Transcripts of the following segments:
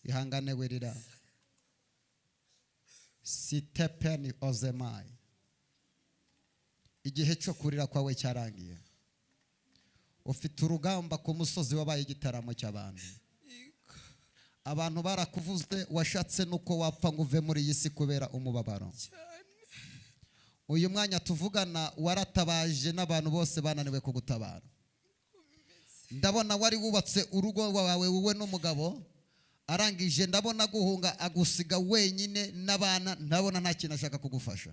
ihangane wirira sitepeni ozemai igihe cyo kurira kwawe cyarangiye ufite urugamba ku musozi wabaye igitaramo cy'abantu abantu barakuvuze washatse nuko wapfa ngo uve muri iyi si kubera umubabaro uyu mwanya tuvugana waratabaje n'abantu bose bananiwe kugutabara ndabona wari wubatse urugo wawe wowe n'umugabo arangije ndabona guhunga agusiga wenyine n'abana ndabona nta kintu ashaka kugufasha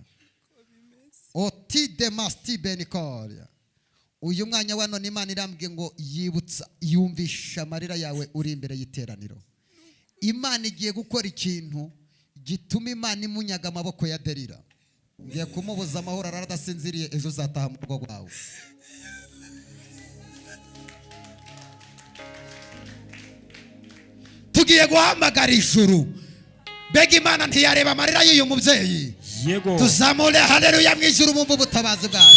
oti de masti benikoria uyu mwanya wa none Imana irambwiye ngo yibutsa yumvisha amarira yawe uri imbere y'iteraniro Imana igiye gukora ikintu gituma Imana imunyaga amaboko ya Derira ngiye kumubuza amahoro aradasinziriye ejo uzataha mu rugo rwawe tugiye guhamagara ijuru mbega Imana ntiyareba amarira y'uyu mubyeyi yego tuzamure haleluya mu ijuru mu butabazi bwawe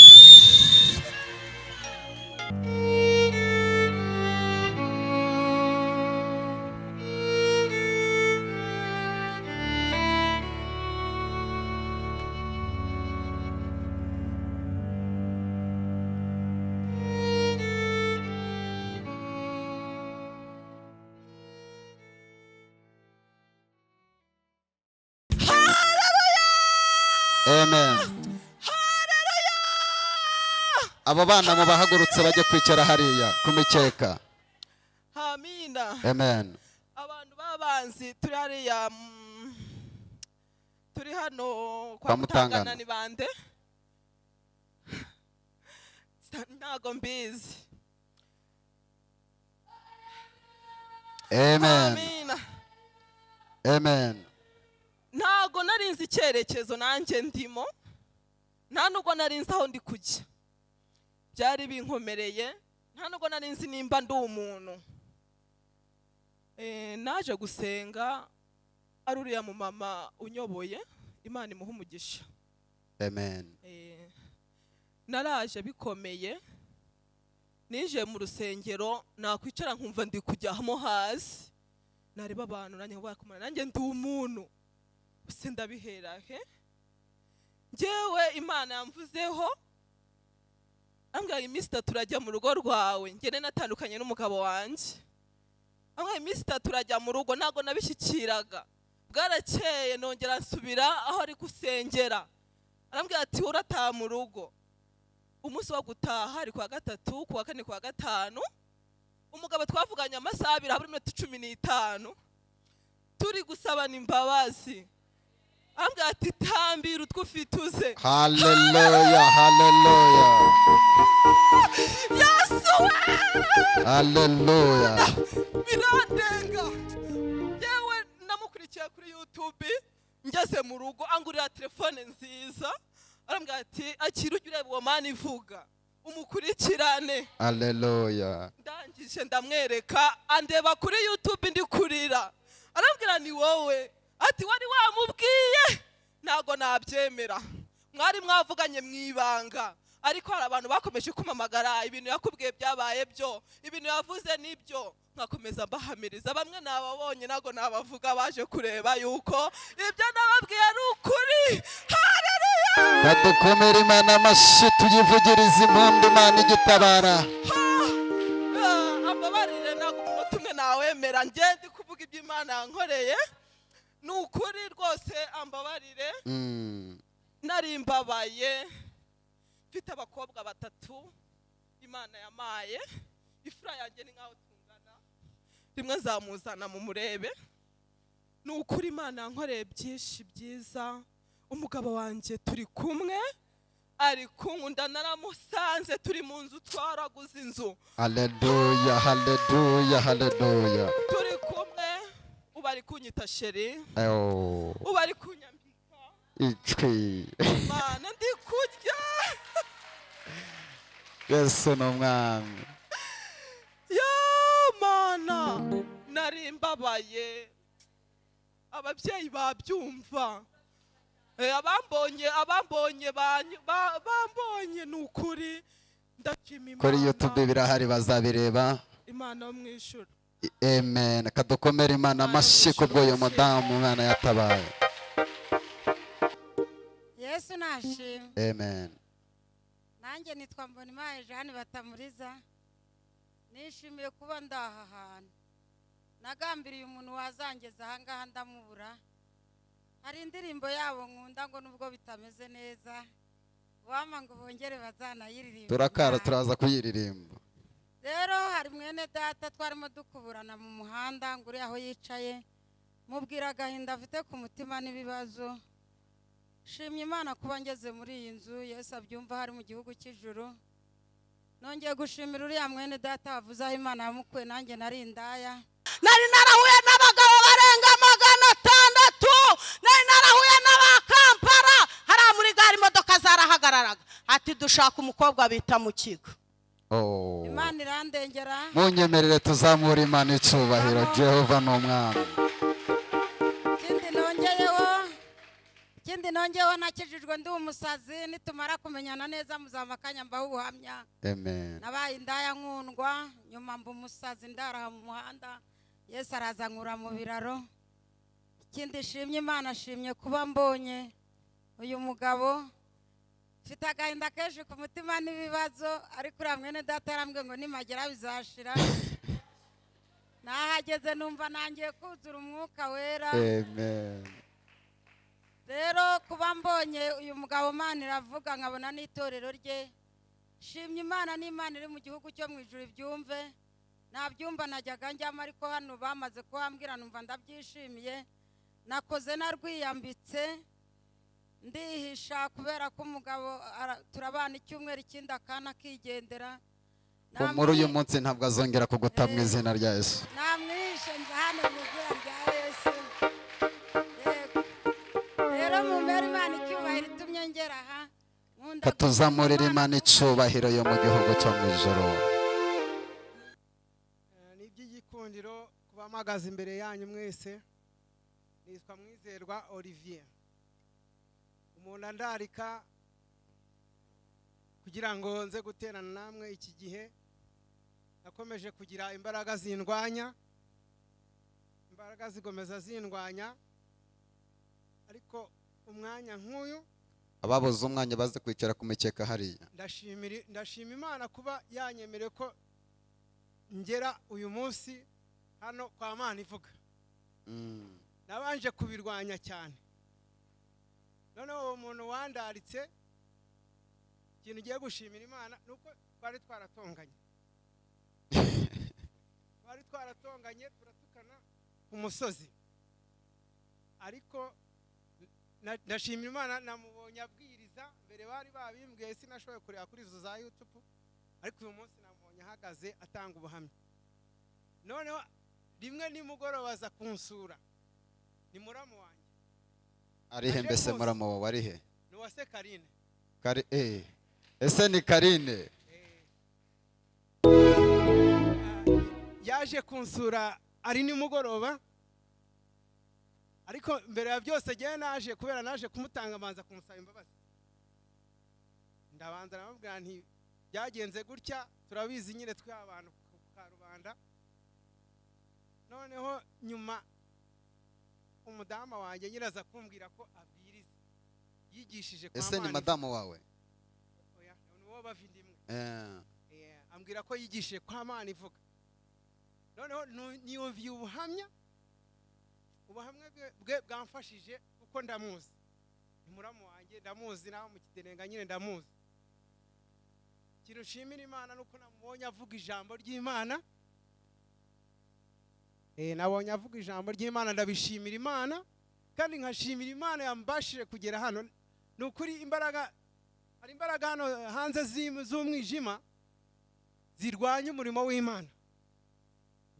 Amen. Abo bana mubahagurutse bajye kwicara hariya kumikeka. Amina. Amen. Abantu babanzi turi hariya turi hano Kwa Mutangana ni bande? Ntago mbizi. Amen. Amina. Amen. Ntago narinzi icyerekezo nanjye ndimo nta nubwo narinzi aho ndi kujya byari binkomereye nta nubwo narinzi nimba ndi umuntu naje gusenga ari uriya mu mama unyoboye Imana imuha umugisha Amen. naraje bikomeye nije mu rusengero nakwicara nkumva ndi kujyamo hasi nareba abantu nanjye bakumana nanjye ndi umuntu usenda bihera he ngewe Imana yamvuzeho ambwira iminsi 3 turajya mu rugo rwawe ngene natandukanye n'umugabo wanje ambwira iminsi 3 turajya mu rugo nago nabishyikiraga bwarakeye nongera nsubira aho ari gusengera arambwira ati urataha mu rugo umunsi wo gutaha ari kwa 3 kuwa 4 kuwa 5 umugabo twavuganye amasaha 2 habura iminota 15 turi gusabana imbabazi ambwira ati tambira utwufituze Hallelujah, hallelujah. Yesu Hallelujah. birandenga yewe namukurikiye kuri YouTube ngeze mu rugo angurira telefone nziza arambwira ati akira ujye ureba uwo mana ivuga umukurikirane Hallelujah. ndangije ndamwereka andeba kuri YouTube ndi kurira arambwira ni wowe ati wari wamubwiye nago nabyemera mwari mwavuganye mwibanga ariko hari abantu bakomeje kumamagara ibintu yakubwiye byabaye byo ibintu yavuze nibyo nkakomeza mbahamiriza bamwe nababonye nago nabavuga baje kureba yuko ibyo nababwiye ari ukuri haleluya Badukomere Imana amashyi tuyivugirize impundu Imana igitabara ambabarire nago umunota umwe nawemera ngende kuvuga ibyo Imana yankoreye nukuri rwose ambabarire nari mbabaye mfite abakobwa 3 Imana yamaye ifura yanjye ni nkaho tungana rimwe zamuzana mu murebe nukuri Imana yankoreye byinshi byiza umugabo wanjye turi kumwe ari kunkunda naramusanze turi mu nzu twaraguze inzu Hallelujah, hallelujah, hallelujah. turi kumwe ubari kunyita sheri Oh. ubari kunyambika Icwi. Mana ndi kurya Yesu n'umwami. ya Mana nari mbabaye ababyeyi babyumva abambonye bambonye nukuri ndashima Imana Kuri YouTube birahari bazabireba. Imana wo mwishura amen. Kadukomere Imana amashyi kubw'uyu mudamu Imana yatabaye. Yesu nashimwe. Amen. Nanjye nitwa Mbonimana Jeanne Batamuriza. Nishimiye kuba ndaha hantu. Nagambiriye umuntu wazangeza aha ngaha ndamubura. Hari indirimbo yabo nkunda ngo nubwo bitameze neza. Wama ngo bongere bazanayiririmba. Turakara turaza kuyiririmba. Rero hari mwene data twarimo dukuburana mu muhanda nguri aho yicaye. Mubwira agahinda afite ku mutima n'ibibazo. Shimye Imana kuba ngeze muri iyi nzu. Yesu abyumva hari mu gihugu cy'ijuru. Nongeye gushimira uriya mwene data wavuze aho Imana yamukuye nanjye nari indaya. nari narahuye n'abagabo barenga 600, nari narahuye n'abakampara hari muri gari imodoka zarahagararaga ati dushaka umukobwa bita mu kigo. Oh. Imana irandengera. Munyemerere tuzamura Imana icubahiro. Jehova n'umwami. Ikindi nongeyeho nakijijwe ndi umusazi nitumara kumenyana neza muzamakanya mbaho ubuhamya. Amen. Nabaye indaya nkundwa nyuma mba umusazi ndara mu muhanda. Yesu araza nkura mu biraro. Ikindi shimye Imana shimye kuba mbonye uyu mugabo. Mfite agahinda kenshi ku mutima n'ibibazo ariko uriya mwene data yarambwiye ngo nimagera bizashira. Nahageze numva nangiye kuzura umwuka wera. Amen. Rero kuba mbonye uyu mugabo Imana iravuga nkabona n'itorero rye. Shimye Imana n'Imana iri mu gihugu cyo mu ijuru ibyumve. Nabyumva najyaga njyamo ariko hano bamaze kuhambwira numva ndabyishimiye. Nakoze narwiyambitse ndihisha kubera ko umugabo turabana icyumweru ikindi akana kigendera. Muri uyu munsi ntabwo azongera kuguta mu izina rya Yesu. Namwishe hano mu izina rya Yesu. Rero mu mbere Imana icyubahiro itumye ngera aha. Katuzamurira Imana icubahiro yo mu gihugu cyo mu ijuru. Ni iby'igikundiro kubamagaza imbere yanyu mwese. Nitwa Mwizerwa Olivier. Umuntu andarika kugira ngo nze guterana namwe iki gihe. Nakomeje kugira imbaraga zindwanya. Imbaraga zigomeza zindwanya. Ariko umwanya nk'uyu ababuze umwanya baze kwicara ku mikeka hariya. Ndashima Imana kuba yanyemereye ko ngera uyu munsi hano kwa Mana ivuga. Nabanje kubirwanya cyane. Noneho uwo muntu wandaritse ikintu ugiye gushimira Imana nuko twari twaratonganye. Twari twaratonganye turatukana ku musozi. Ariko ndashimira Imana namubonye abwiriza mbere bari babimbwiye sinashoboye kureba kuri izo za YouTube ariko uyu munsi namubonye ahagaze atanga ubuhamya. Noneho rimwe nimugoroba aza kunsura. Ni muramu wanjye. Arihe mbese muramu wawe arihe? Ni wase Karine. Ese ni Karine. Yaje kunsura ari nimugoroba. Ariko mbere ya byose gihe naje kubera naje kumutanga manza kumusaba imbabazi. Ndabanza namubwira nti byagenze gutya turabizi nyine twe abantu ku Karubanda. Noneho nyuma umudama wanjye nyiraza kumbwira ko abwiriza yigishije kwa Mana. Ese ni madamu wawe? Oya, ni wo bavindimwe. Ambwira ko yigishije kwa Mana ivuga. Noneho niyumviye ubuhamya bwe bwamfashije kuko ndamuzi. Ni muramu wanjye ndamuzi naho mu Kidenenga nyine ndamuzi. Kirushimira Imana nuko namubonye avuga ijambo ry'Imana. Nabonye avuga ijambo ry'Imana ndabishimira Imana kandi nkashimira Imana yambashije kugera hano. Nukuri hari imbaraga hano hanze z'umwijima zirwanya umurimo w'Imana.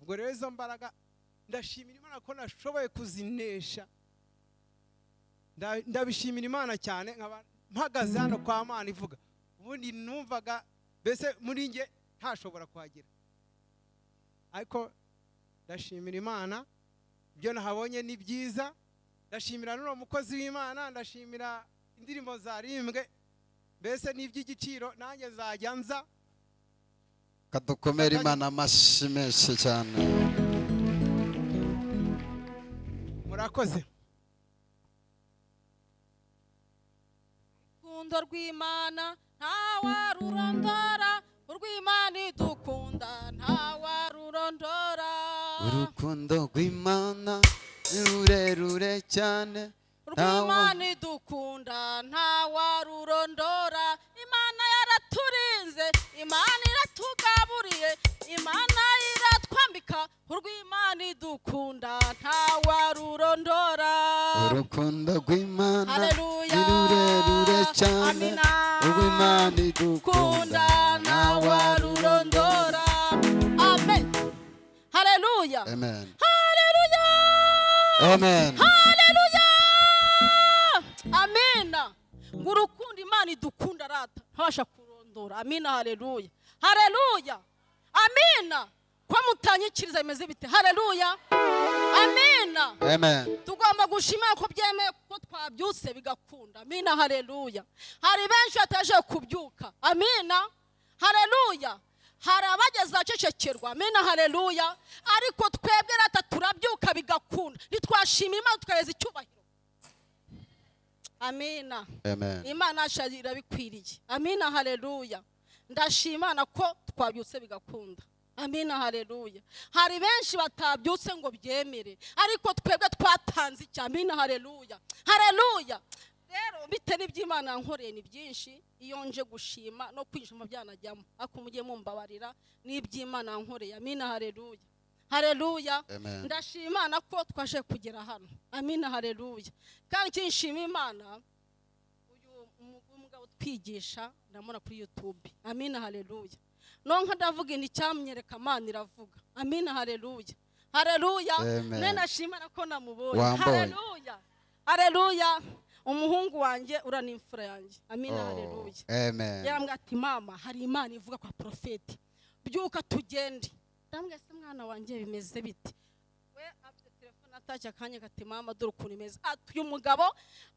Ubwo rero izo mbaraga ndashimira Imana ko nashoboye kuzinesha. Ndabishimira Imana cyane mpagaze hano kwa Mana ivuga. Ubundi numvaga bese muri nge ntashobora kuhagera. Ariko ndashimira Imana ibyo nahabonye ni byiza. Ndashimira n'uwo mukozi w'Imana, ndashimira indirimbo zarimbwe mbese n'iby'igiciro nanjye zajya nza. Kadukomere Imana amashyi menshi cyane. murakoze. urukundo rw'Imana ntawarurondora, urw'Imana idukunda ntawarurondora, urukundo rw'Imana ni rurerure cyane, urw'Imana idukunda ntawarurondora. Imana yaraturinze, Imana iratugaburiye, Imana iratwambika, urw'Imana idukunda ntawarurondora. urukundo rw'Imana Haleluya. ni rurerure cyane, Amina. urw'Imana idukunda Kunda ntawarurondora. Amen. Haleluya. Amen. Haleluya. Amen. Haleluya. Amina. Ngo urukundo Imana idukunda rata ntabasha kurondora. Amina. Haleluya. Haleluya. Amina. Kwa mutanyikiriza bimeze bite? Haleluya. Amina. Amen. Tugomba gushima ko byemeye ko twabyutse bigakunda. Amina. Haleluya. Hari benshi bataje kubyuka. Amina. Haleluya. Hari abageze acecekerwa. Amina. Haleluya. Ariko twebwe rata turabyuka bigakunda. Nitwashima Imana tukayeza icyubahiro. Amina. Amen. Imana ashadira bikwiriye. Amina. Haleluya. Ndashimana ko twabyutse bigakunda. Amina. Haleluya. Hari benshi batabyutse ngo byemere, ariko twebwe twatanze icya. Amina. Haleluya. Haleluya. Rero bite n'iby'Imana yankoreye ni byinshi, iyo nje gushima no kwishima byanajyamo, ariko mujye mumbabarira n'iby'Imana yankoreye. Amina. Haleluya. Haleluya. Amen. Ndashimana ko twaje kugera hano. Amina. Haleluya. Kandi kinshima Imana, uyu umugabo twigisha ndamura kuri YouTube. Amina. Haleluya. Nonka ndavuga ni cyamyereka Imana iravuga. Amina. Haleluya. Haleluya. Amen. Nena shimana ko namubonye. Wamboye. Haleluya. Haleluya. Umuhungu wanje urani imfura yanjye. Amina. Oh, Haleluya. Amen. Yarambwira ati mama hari Imana ivuga kwa profeti, byuka tugende. Ndambwira se mwana wanjye bimeze bite? We afite telefone atacya kanya kati mama dore ukuntu imeze. Ati uyu mugabo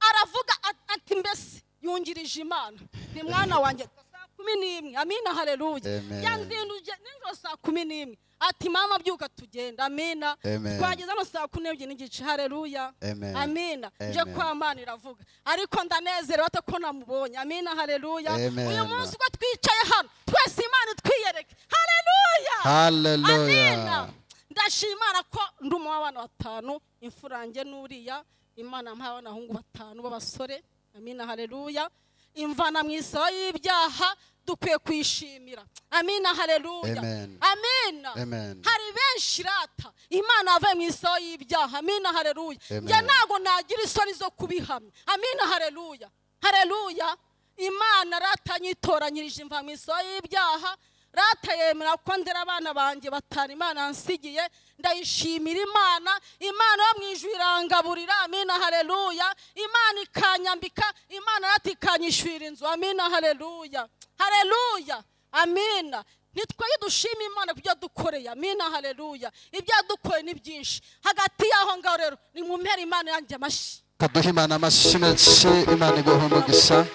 aravuga ati mbese yungirije Imana. Ni mwana wanjye saa 11. Amina. Haleluya. Amen. Yanzinduje ninjoro saa 11. Ati mama byuka tugenda. Amina. Amen. Twageze no saa 12 n'igice. Haleluya. Amen. Amina. Je Amen. kwa Imana iravuga, ariko ndanezerewe ko namubonye. Amina. Haleluya. Amen. Uyu munsi uko twicaye hano twese Imana twiyereke. Haleluya. Hallelujah. Amina. Ndashimana ko ndumu w'abana 5, imfurange n'uriya. Imana mpaye abahungu 5 b'abasore. Amina. Haleluya. Imvana mu isaho y'ibyaha dukwiye kwishimira. Amina. Haleluya. Amen. Amina. Amen. Hari benshi rata Imana ave mu isaho y'ibyaha. Amina. Haleluya. Amen. Njye ntago nagira isoni zo kubihamya. Amina. Haleluya. Haleluya. Imana rata nyitoranyirije imva mu isaho y'ibyaha, rata yemera ko ndera abana banjye 5 Imana yansigiye. Ndayishimira Imana. Imana yo mu ijuru irangaburira. Amina. Haleluya. Imana ikanyambika, Imana rata ikanyishurira inzu. Amina. Haleluya. Haleluya. Amina. Nitwaye dushima Imana kubyo dukoreye. Amina. Haleluya. Ibyo dukoye ni byinshi. Hagati yaho ngaho rero ni mu mpera Imana yanjye amashi. Kaduha Imana amashyi menshi, Imana iguhe umugisha.